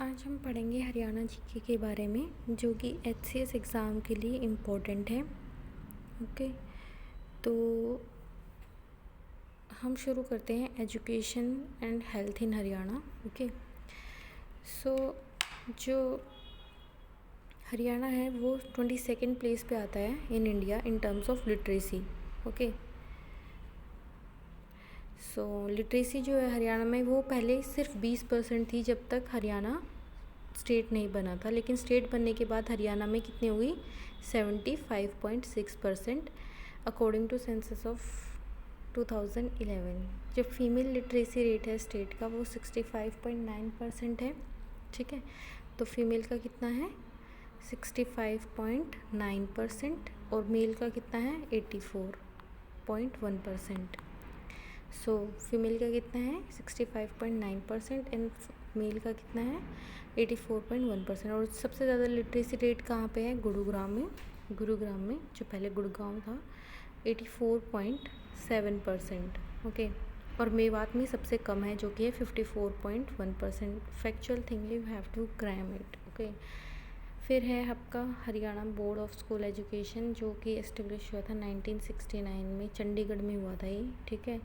आज हम पढ़ेंगे हरियाणा जीके के बारे में, जो कि एचसीएस एग्ज़ाम के लिए इम्पोर्टेंट है। ओके, तो हम शुरू करते हैं education and health in Haryana. Okay, so जो हरियाणा है वो 22nd प्लेस पे आता है in India in terms of literacy. Okay, so literacy जो है हरियाणा में वो पहले सिर्फ 20% थी जब तक हरियाणा स्टेट नहीं बना था, लेकिन स्टेट बनने के बाद हरियाणा में कितनी हुई 75.6% अकॉर्डिंग टू सेंसस ऑफ 2011। जो फीमेल लिटरेसी रेट है स्टेट का वो 65.9% है। ठीक है, तो फीमेल का कितना है 65.9% और मेल का कितना है 84.1%। सो फीमेल का कितना है 65.9% एंड मेल का कितना है 84.1%। और सबसे ज़्यादा लिटरेसी रेट कहाँ पे है गुरुग्राम में। गुरुग्राम में जो पहले गुड़गांव था 84.7%। ओके, और मेवात में सबसे कम है जो कि है 54.1%। Factual thing you have to cram it. Okay, फिर है आपका Haryana board of school education, जो कि एस्टेब्लिश हुआ था 1969 में, चंडीगढ़ में हुआ था ये। ठीक है,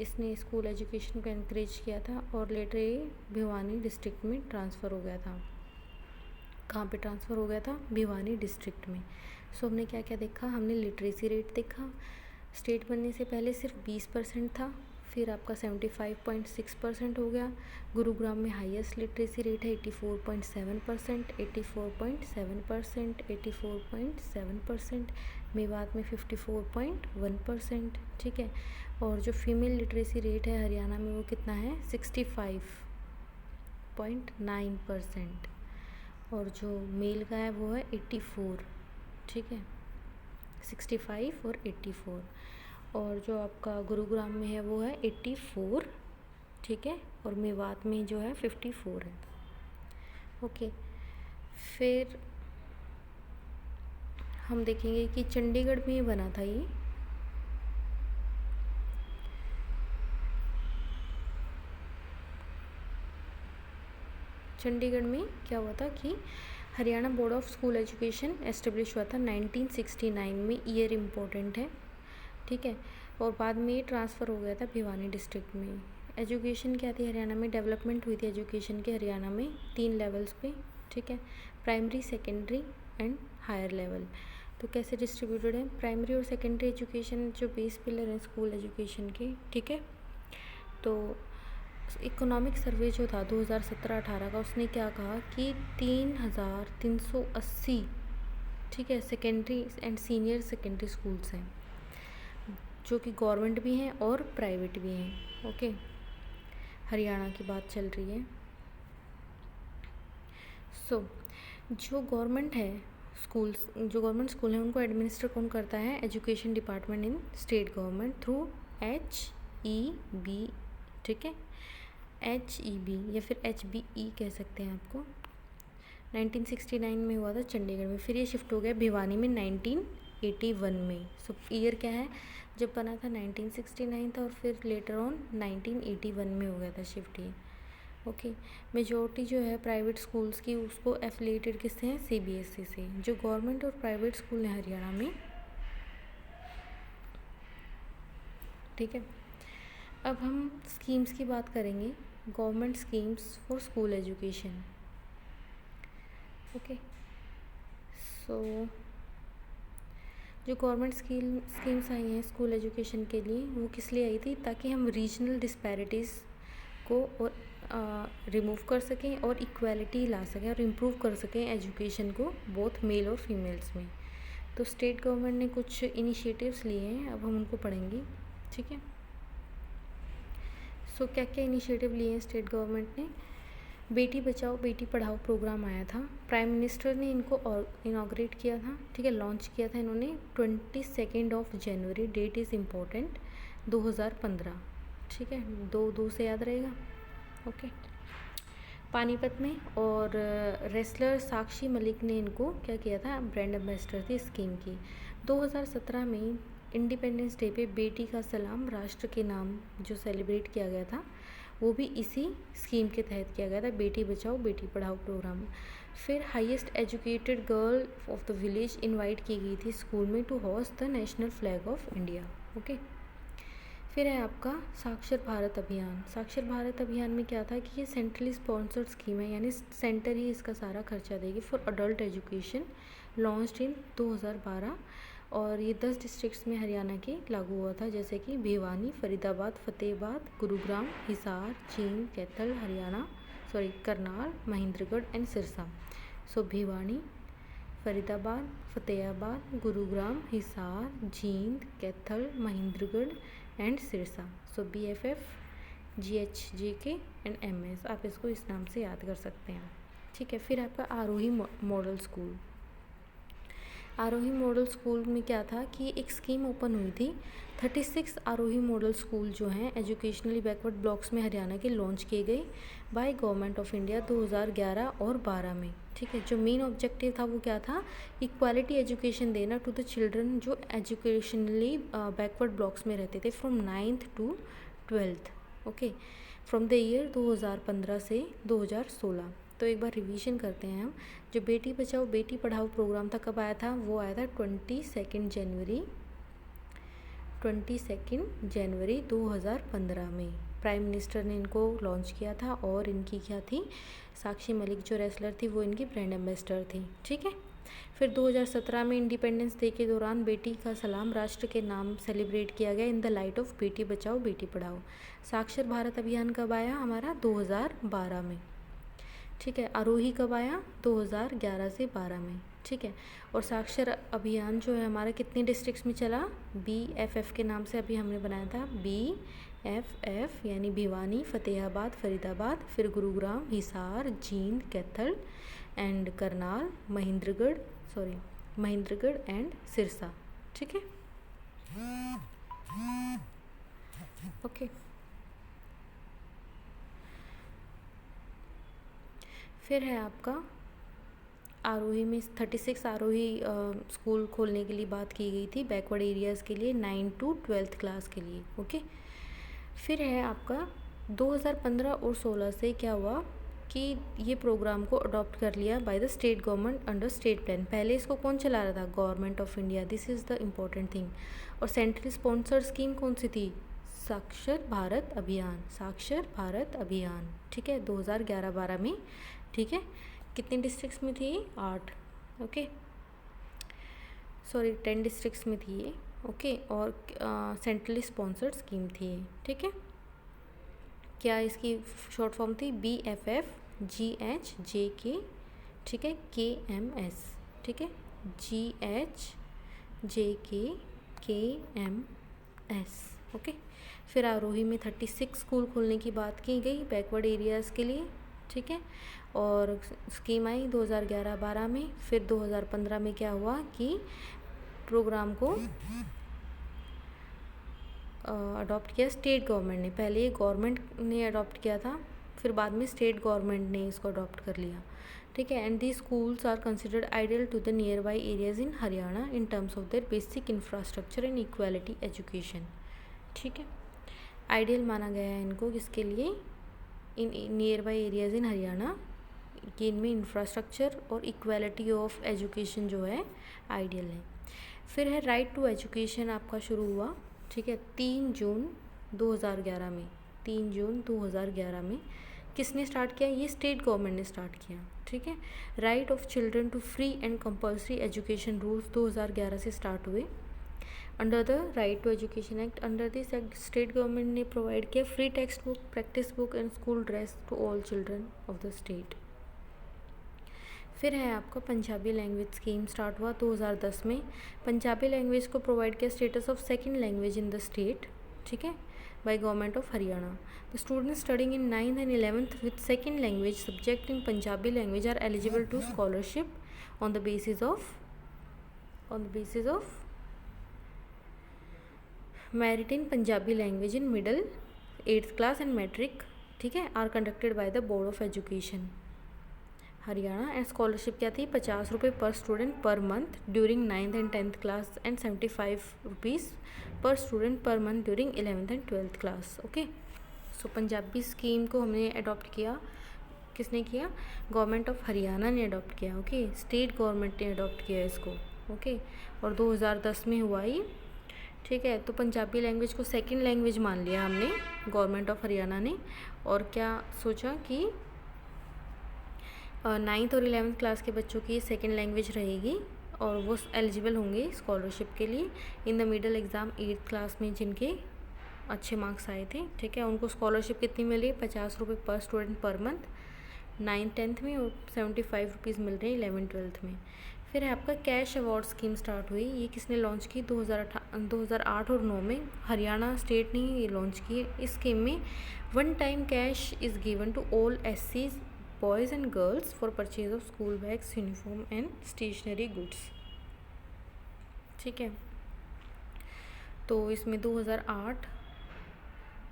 इसने स्कूल एजुकेशन को इनक्रेज किया था और लेटर ये भिवानी डिस्ट्रिक्ट में ट्रांसफ़र हो गया था। कहाँ पे ट्रांसफ़र हो गया था? भिवानी डिस्ट्रिक्ट में। सो हमने क्या क्या देखा? हमने लिटरेसी रेट देखा, स्टेट बनने से पहले सिर्फ 20% था, फिर आपका 75.6% हो गया। गुरुग्राम में हाईएस्ट लिटरेसी रेट है 84.7%, 84.7%, 84.7%। मेवात में 54.1%। ठीक है, और जो फीमेल लिटरेसी रेट है हरियाणा में वो कितना है 65.9%, और जो मेल का है वो है 84। ठीक है, 65 और 84, और जो आपका गुरुग्राम में है वो है 84। ठीक है, और मेवात में जो है 54 है। ओके, फिर हम देखेंगे कि चंडीगढ़ में बना था ये। चंडीगढ़ में क्या हुआ था कि Haryana board of school education establish हुआ था 1969 में। ईयर इम्पोर्टेंट है। ठीक है, और बाद में ये ट्रांसफ़र हो गया था भिवानी डिस्ट्रिक्ट में। एजुकेशन क्या थी हरियाणा में? डेवलपमेंट हुई थी एजुकेशन के हरियाणा में 3 लेवल्स पे। ठीक है, primary, secondary and higher level. तो कैसे डिस्ट्रीब्यूटेड है? प्राइमरी और सेकेंडरी एजुकेशन जो बेस पिलर है स्कूल एजुकेशन के। ठीक है, तो इकोनॉमिक सर्वे जो था 2017-18 का, उसने क्या कहा कि 3,380 ठीक है secondary and senior secondary schools हैं, जो कि गवर्नमेंट भी हैं और प्राइवेट भी हैं। ओके, हरियाणा की बात चल रही है। सो जो गवर्नमेंट है स्कूल्स, जो गवर्नमेंट स्कूल हैं उनको एडमिनिस्टर कौन करता है? Education department in state government through HEB। ठीक है, HEB या फिर HBE कह सकते हैं आपको। 1969 में हुआ था चंडीगढ़ में, फिर ये शिफ्ट हो गया भिवानी में 1981 में। सो ईयर क्या है जब बना था 1969 था, और फिर लेटर ऑन 1981 में हो गया था शिफ्ट ये। ओके, मेजॉरिटी जो है प्राइवेट स्कूल्स की उसको एफिलिएटेड किससे हैं? CBSE से। जो गवर्नमेंट और प्राइवेट स्कूल हैं हरियाणा में। ठीक है, अब हम स्कीम्स की बात करेंगे, government schemes for school education. Okay, so जो गवर्नमेंट स्कीम्स आई हैं स्कूल एजुकेशन के लिए वो किस लिए आई थी? ताकि हम रीजनल डिस्पैरिटीज़ को और रिमूव कर सकें और इक्वालिटी ला सकें और इम्प्रूव कर सकें एजुकेशन को बोथ मेल और फीमेल्स में। तो स्टेट गवर्नमेंट ने कुछ इनिशिएटिव्स लिए हैं, अब हम उनको पढ़ेंगे। ठीक है, सो क्या क्या इनिशिएटिव लिए हैं स्टेट गवर्नमेंट ने? बेटी बचाओ बेटी पढ़ाओ प्रोग्राम आया था, प्राइम मिनिस्टर ने इनको इनाग्रेट किया था। ठीक है, लॉन्च किया था इन्होंने 22 जनवरी, डेट इज़ इम्पोर्टेंट, 2015। ठीक है, 2 से याद रहेगा। ओके, पानीपत में, और रेसलर साक्षी मलिक ने इनको क्या किया था? ब्रांड एम्बेसडर थी स्कीम की। 2017 में इंडिपेंडेंस डे पे बेटी का सलाम राष्ट्र के नाम जो सेलिब्रेट किया गया था, वो भी इसी स्कीम के तहत किया गया था, बेटी बचाओ बेटी पढ़ाओ प्रोग्राम। फिर highest educated girl of the village invite की गई थी स्कूल में to host the national flag of India. Okay. फिर है आपका साक्षर भारत अभियान। साक्षर भारत अभियान में क्या था कि ये सेंट्रली स्पॉन्सर्ड स्कीम है, यानी सेंटर ही इसका सारा खर्चा देगी for adult education, launched in 2012, और ये 10 डिस्ट्रिक्ट्स में हरियाणा के लागू हुआ था, जैसे कि Bhiwani, Faridabad, Fatehabad, Gurugram, Hisar, Jind, Kaithal, Karnal, Mahendragarh and Sirsa. So Bhiwani, Faridabad, Fatehabad, Gurugram, Hisar, Jind, Kaithal, Mahendragarh and Sirsa. So BFF, GHJK and MS, आप इसको इस नाम से याद कर सकते हैं। ठीक है। फिर आपका आरोही मॉडल स्कूल। आरोही मॉडल स्कूल में क्या था कि एक स्कीम ओपन हुई थी। 36 आरोही मॉडल स्कूल जो हैं एजुकेशनली बैकवर्ड ब्लॉक्स में हरियाणा के लॉन्च किए गए बाय गवर्नमेंट ऑफ इंडिया 2011 और 12 में। ठीक है। जो मेन ऑब्जेक्टिव था वो क्या था, इक्वालिटी एजुकेशन देना टू द चिल्ड्रन जो एजुकेशनली बैकवर्ड ब्लॉक्स में रहते थे from 9th to 12th। Okay, from the year 2015 से 2016। तो एक बार रिवीजन करते हैं हम। जो बेटी बचाओ बेटी पढ़ाओ प्रोग्राम था कब आया था, वो आया था 22 जनवरी 2015 में। प्राइम मिनिस्टर ने इनको लॉन्च किया था, और इनकी क्या थी, साक्षी मलिक जो रेसलर थी वो इनकी ब्रांड एम्बेसडर थी। ठीक है। फिर 2017 में इंडिपेंडेंस डे के दौरान बेटी का सलाम राष्ट्र के नाम सेलिब्रेट किया गया in the light of Beti Bachao Beti Padhao. साक्षर भारत अभियान कब आया हमारा, 2012 में। ठीक है। आरोही कब आया, 2011 से 12 में। ठीक है। और साक्षर अभियान जो है हमारा कितनी डिस्ट्रिक्ट्स में चला, BFF के नाम से अभी हमने बनाया था, BFF यानी भिवानी, फतेहाबाद, फरीदाबाद, फिर गुरुग्राम, हिसार, जींद, कैथल एंड करनाल, महेंद्रगढ़ एंड सिरसा। ठीक है। ओके। फिर है आपका आरोही में 36 आरोही स्कूल खोलने के लिए बात की गई थी बैकवर्ड एरियाज़ के लिए 9 to 12th क्लास के लिए। ओके। फिर है आपका 2015 और 16 से क्या हुआ कि ये प्रोग्राम को अडॉप्ट कर लिया by the state government under state plan. पहले इसको कौन चला रहा था, government of India. This is the important thing. और सेंट्रल स्पॉन्सर्ड स्कीम कौन सी थी, साक्षर भारत अभियान, साक्षर भारत अभियान। ठीक है। 2011-12 में। ठीक है। कितने डिस्ट्रिक्ट्स में थी, 8। ओके, 10 डिस्ट्रिक्ट्स में थी ये। ओके। और सेंट्रली स्पॉन्सर्ड स्कीम थी ये। ठीक है। क्या इसकी शॉर्ट फॉर्म थी, BFF GHJK। ठीक है। KMS। ठीक है। GHJK KMS। ओके। फिर आरोही में 36 स्कूल खोलने की बात की गई बैकवर्ड एरियाज़ के लिए। ठीक है। और स्कीम आई 2011-12 में। फिर 2015 में क्या हुआ कि प्रोग्राम को अडॉप्ट किया स्टेट गवर्नमेंट ने। पहले ये गवर्नमेंट ने अडॉप्ट किया था, फिर बाद में स्टेट गवर्नमेंट ने इसको अडॉप्ट कर लिया। ठीक है। And the schools are considered ideal to the nearby areas in Haryana in terms of their basic infrastructure and equality education. ठीक है। आइडियल माना गया है इनको, किसके लिए, in nearby areas in Haryana, कि इनमें इंफ्रास्ट्रक्चर और इक्वालिटी ऑफ एजुकेशन जो है आइडियल है। फिर है राइट टू एजुकेशन आपका शुरू हुआ। ठीक है। 3 जून 2011 में। 3 जून 2011 में किसने स्टार्ट किया, ये स्टेट गवर्नमेंट ने स्टार्ट किया। ठीक है। Right of children to free and compulsory education rules 2011 से स्टार्ट हुए under the right to education act. Under this act state government ने प्रोवाइड किया free text book, practice book and school dress to all children of the state. फिर है आपका Punjabi language scheme start हुआ 2010 में। Punjabi language को provide किया status of second language in the state. ठीक है, by government of Haryana. The students studying in 9th and 11th with second language subject in Punjabi language are eligible to scholarship on the basis of merit in Punjabi language in middle 8th class and matric. ठीक है, are conducted by the board of education Haryana. And scholarship क्या थी, 50 रुपये पर student per month during 9th and 10th class and 75 rupees per student per month during 11th and 12th class. Okay, so Punjabi scheme को हमने adopt किया, किसने किया? Government of Haryana ने अडॉप्ट किया। ओके, स्टेट गवर्नमेंट ने अडॉप्ट किया इसको। ओके, और 2010 में हुआ ये। ठीक है, तो पंजाबी लैंग्वेज को सेकंड लैंग्वेज मान लिया हमने, गवर्नमेंट ऑफ हरियाणा ने, और क्या सोचा कि 9th और 11th क्लास के बच्चों की सेकंड लैंग्वेज रहेगी और वो एलिजिबल होंगे स्कॉलरशिप के लिए in the middle exam 8th class में जिनके अच्छे मार्क्स आए थे। ठीक है, उनको स्कॉलरशिप कितनी मिल रही है? 50 रुपये पर स्टूडेंट पर मंथ 9th-10th में, और 75 रुपीज़ मिल रहे हैं 11th-12th में। फिर है आपका कैश अवार्ड स्कीम स्टार्ट हुई। ये किसने लॉन्च की? 2008 और 9 में हरियाणा स्टेट ने ये लॉन्च की। इस स्कीम में 1 time cash is given to all SCs boys and girls for purchase of school bags, uniform and stationery goods. ठीक है, तो इसमें 2008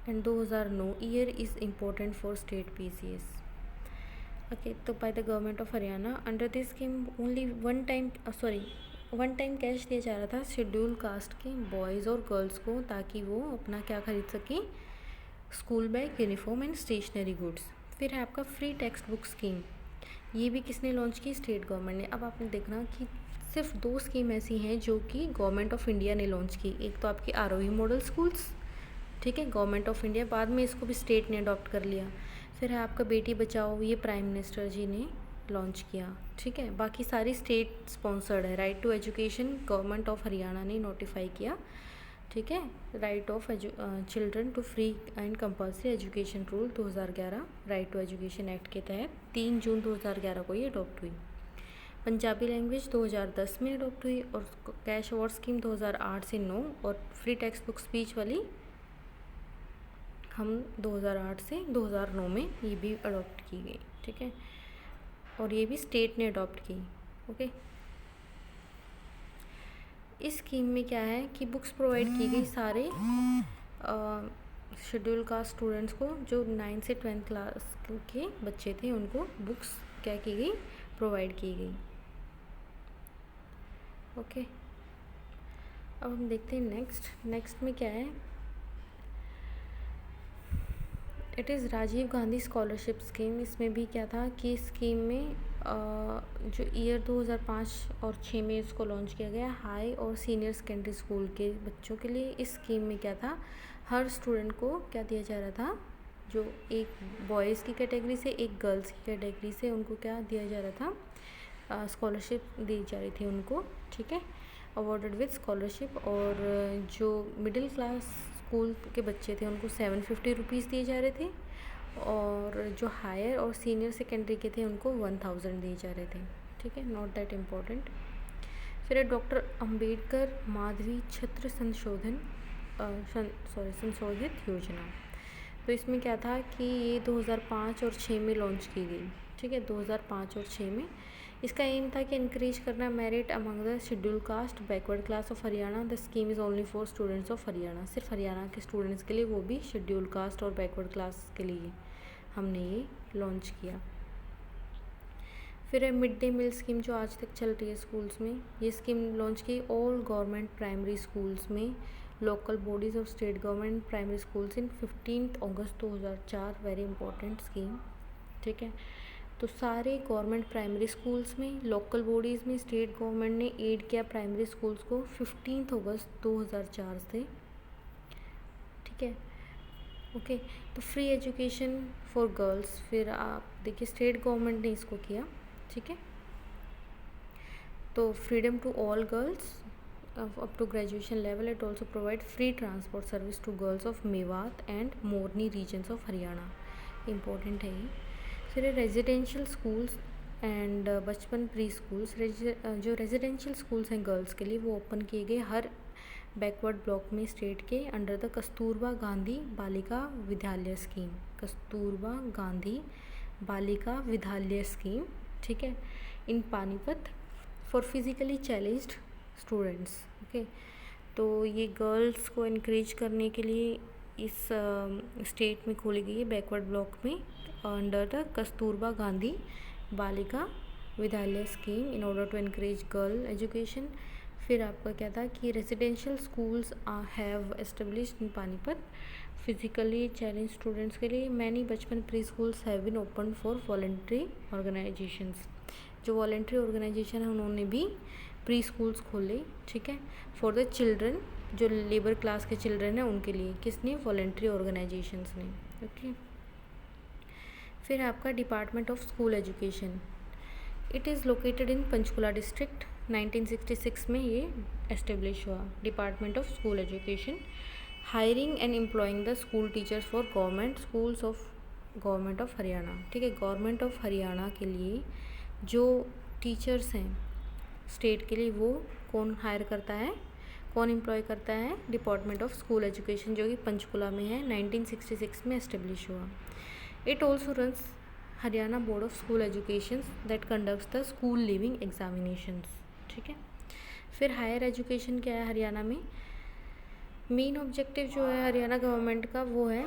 and 2009 year is important for state PCS। Okay, तो by the government of Haryana under this scheme only one time cash दिया जा रहा था schedule caste के बॉयज़ और गर्ल्स को, ताकि वो अपना क्या खरीद सकें? School bag, uniform and stationery goods. फिर है आपका फ्री टेक्स्ट बुक स्कीम। ये भी किसने लॉन्च की? स्टेट गवर्नमेंट ने। अब आपने देखना कि सिर्फ 2 स्कीम ऐसी हैं जो कि गवर्नमेंट ऑफ इंडिया ने लॉन्च की। एक तो आपकी आरोही मॉडल स्कूल्स, ठीक है, गवर्नमेंट ऑफ इंडिया, बाद में इसको भी स्टेट ने अडॉप्ट कर लिया। फिर है आपका बेटी बचाओ, ये प्राइम मिनिस्टर जी ने लॉन्च किया। ठीक है, बाकी सारी स्टेट स्पॉन्सर्ड है। Right to education government of Haryana ने नोटिफाई किया। ठीक है, right of children to free and compulsory education rule 2011 right to education act के तहत 3 जून 2011 को ये अडॉप्ट हुई। पंजाबी लैंग्वेज 2010 में अडॉप्ट हुई, और कैश अवार्ड स्कीम 2008 से 9, और फ्री टेक्स्ट बुक स्पीच वाली हम 2008 से 2009 में ये भी अडॉप्ट की गई। ठीक है, और ये भी स्टेट ने अडॉप्ट की। ओके, इस स्कीम में क्या है कि बुक्स प्रोवाइड की गई सारे शेड्यूल कास्ट स्टूडेंट्स को, जो 9 से 12th क्लास के बच्चे थे उनको बुक्स क्या की गई? प्रोवाइड की गई। ओके, अब हम देखते हैं नेक्स्ट में क्या है। It is Rajiv Gandhi scholarship scheme. इसमें भी क्या था कि स्कीम में जो ईयर 2005 और 6 में इसको लॉन्च किया गया हाई और सीनियर सेकेंडरी स्कूल के बच्चों के लिए। इस स्कीम में क्या था, हर स्टूडेंट को क्या दिया जा रहा था? जो एक बॉयज़ की कैटेगरी से, एक गर्ल्स की कैटेगरी से, उनको क्या दिया जा रहा था? स्कॉलरशिप दी जा रही थी उनको। ठीक है, अवॉर्डेड विद स्कॉलरशिप। और जो मिडिल क्लास स्कूल के बच्चे थे उनको 750 रुपीज़ दिए जा रहे थे, और जो हायर और सीनियर सेकेंडरी के थे उनको 1000 दिए जा रहे थे। ठीक है, नॉट दैट इम्पॉर्टेंट। फिर डॉक्टर अंबेडकर माधवी छत्र संशोधित योजना। तो इसमें क्या था कि ये 2005 और 6 में लॉन्च की गई। ठीक है, 2005 और 6 में। इसका एम था कि इंक्रीज करना merit among the schedule caste backward class of Haryana. The scheme is only for students of Haryana. सिर्फ हरियाणा के स्टूडेंट्स के लिए, वो भी शेड्यूल कास्ट और बैकवर्ड क्लास के लिए हमने ये लॉन्च किया। फिर है मिड डे मील स्कीम, जो आज तक चल रही है स्कूल्स में। ये स्कीम लॉन्च की ऑल गवर्नमेंट प्राइमरी स्कूल्स में, लोकल बॉडीज़ और state government primary schools in 15 August 2004। Very important scheme. ठीक है, तो सारे गवर्नमेंट प्राइमरी स्कूल्स में, लोकल बॉडीज़ में, स्टेट गवर्नमेंट ने एड किया प्राइमरी स्कूल्स को 15 अगस्त 2004 से। ठीक है, ओके, तो फ्री एजुकेशन फॉर गर्ल्स। फिर आप देखिए स्टेट गवर्नमेंट ने इसको किया। ठीक है, तो freedom to all girls up to graduation level. It also provide free transport service to girls of Mewat and Morni regions of Haryana. Important है ये। फिर residential schools and Bachpan pre schools. जो रेजिडेंशियल स्कूल्स हैं गर्ल्स के लिए, वो ओपन किए गए हर बैकवर्ड ब्लॉक में स्टेट के under the Kasturba Gandhi Balika Vidyalaya scheme. Kasturba Gandhi Balika Vidyalaya scheme. ठीक है, in Panipat for physically challenged students. Okay, तो ये गर्ल्स को इनक्रेज करने के लिए इस स्टेट में खोली गई है बैकवर्ड ब्लॉक में under the Kasturba Gandhi Balika Vidyalaya scheme in order to increase girl education. फिर आपका क्या था कि residential schools have established in Panipat. Physically challenge students के लिए many Bachpan pre schools have been open for voluntary organisations. जो वॉलेंट्री ऑर्गेनाइजेशन है उन्होंने भी प्री स्कूल्स खोले, ठीक है, फॉर द चिल्ड्रन, जो लेबर क्लास के चिल्ड्रन हैं उनके लिए। किसने? वॉलेंट्री ऑर्गेनाइजेशंस ने। ओके। फिर आपका department of school education, it is located in Panchkula district. 1966 में ये एस्टेब्लिश हुआ, department of school education. Hiring and employing the school teachers for government schools of government of Haryana, ठीक है। गवर्नमेंट ऑफ हरियाणा के लिए जो टीचर्स हैं स्टेट के लिए, वो कौन हायर करता है, कौन एम्प्लॉय करता है? डिपार्टमेंट ऑफ स्कूल एजुकेशन, जो कि पंचकुला में है, 1966 में एस्टेब्लिश हुआ। It also runs Haryana board of school education that conducts the school living examinations, ठीक है। फिर हायर एजुकेशन क्या है हरियाणा में? मेन ऑब्जेक्टिव जो है हरियाणा गवर्नमेंट का वो है